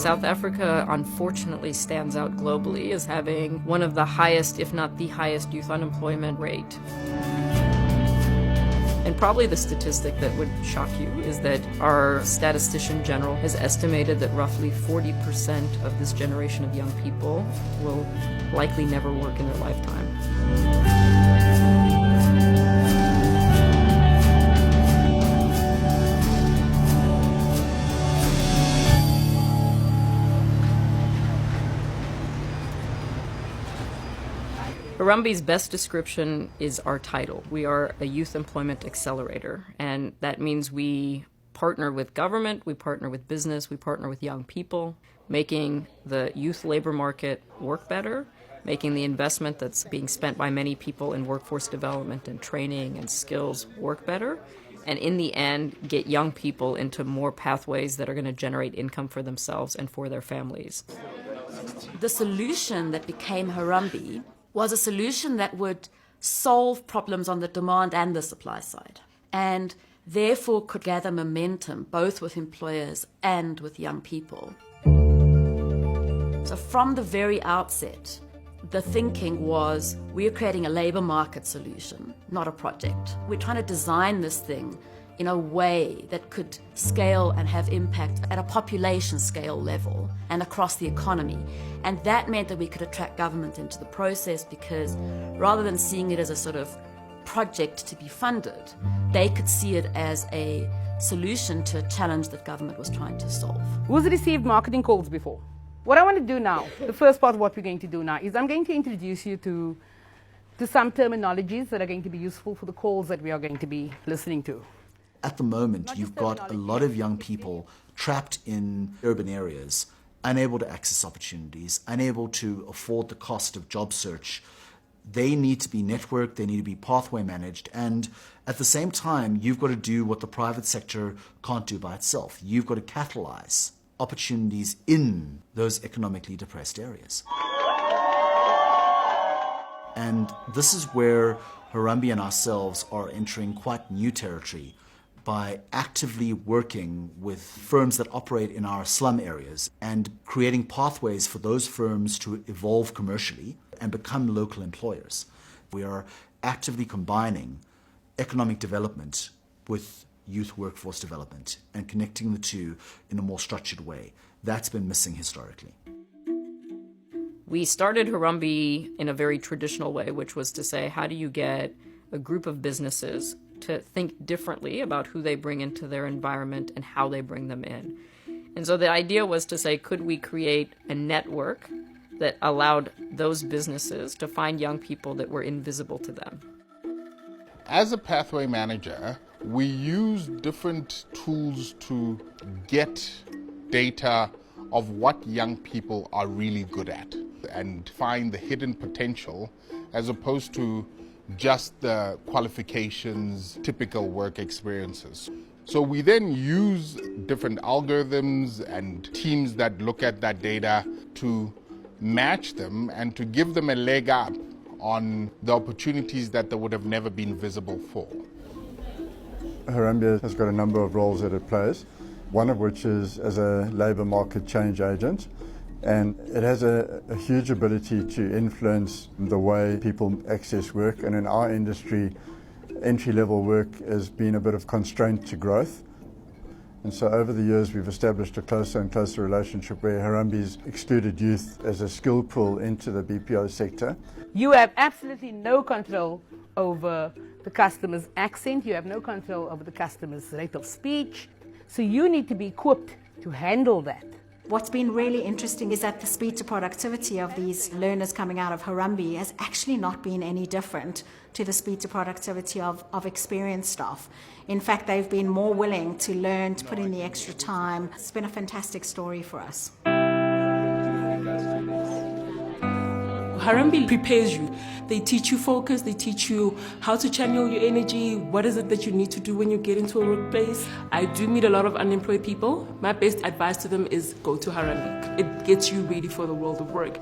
South Africa, unfortunately, stands out globally as having one of the highest, if not the highest, youth unemployment rate. And probably the statistic that would shock you is that our statistician general has estimated that roughly 40% of this generation of young people will likely never work in their lifetime. Harambee's best description is our title. We are a youth employment accelerator, and that means we partner with government, we partner with business, we partner with young people, making the youth labor market work better, making the investment that's being spent by many people in workforce development and training and skills work better, and in the end, get young people into more pathways that are going to generate income for themselves and for their families. The solution that became Harambee was a solution that would solve problems on the demand and the supply side, and therefore could gather momentum both with employers and with young people. So from the very outset, the thinking was, we're creating a labor market solution, not a project. We're trying to design this thing in a way that could scale and have impact at a population scale level and across the economy. And that meant that we could attract government into the process, because rather than seeing it as a sort of project to be funded, they could see it as a solution to a challenge that government was trying to solve. Who's received marketing calls before? What I want to do now, the first part of what we're going to do now, is I'm going to introduce you to some terminologies that are going to be useful for the calls that we are going to be listening to. At the moment, you've got a lot of young people trapped in urban areas, unable to access opportunities, unable to afford the cost of job search. They need to be networked, they need to be pathway managed, and at the same time, you've got to do what the private sector can't do by itself. You've got to catalyze opportunities in those economically depressed areas. And this is where Harambee and ourselves are entering quite new territory by actively working with firms that operate in our slum areas and creating pathways for those firms to evolve commercially and become local employers. We are actively combining economic development with youth workforce development and connecting the two in a more structured way. That's been missing historically. We started Harambee in a very traditional way, which was to say, how do you get a group of businesses to think differently about who they bring into their environment and how they bring them in? And so the idea was to say, could we create a network that allowed those businesses to find young people that were invisible to them? As a pathway manager, we use different tools to get data of what young people are really good at and find the hidden potential, as opposed to just the qualifications, typical work experiences. So we then use different algorithms and teams that look at that data to match them and to give them a leg up on the opportunities that they would have never been visible for. Harambee has got a number of roles that it plays, one of which is as a labour market change agent, and it has a huge ability to influence the way people access work. And in our industry, entry-level work has been a bit of constraint to growth. And so over the years, we've established a closer and closer relationship where Harambee's excluded youth as a skill pool into the BPO sector. You have absolutely no control over the customer's accent. You have no control over the customer's rate of speech. So you need to be equipped to handle that. What's been really interesting is that the speed to productivity of these learners coming out of Harambee has actually not been any different to the speed to productivity of experienced staff. In fact, they've been more willing to learn, to put in the extra time. It's been a fantastic story for us. Harambee prepares you. They teach you focus, they teach you how to channel your energy, what is it that you need to do when you get into a workplace. I do meet a lot of unemployed people. My best advice to them is go to Harambee. It gets you ready for the world of work.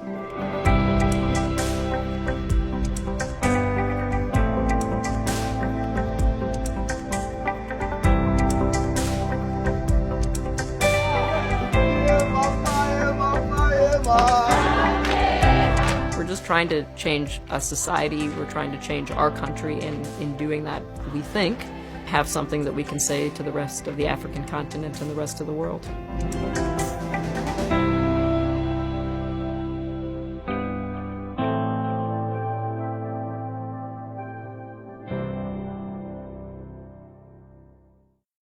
just trying to change a society. We're trying to change our country, and in doing that, we think, have something that we can say to the rest of the African continent and the rest of the world.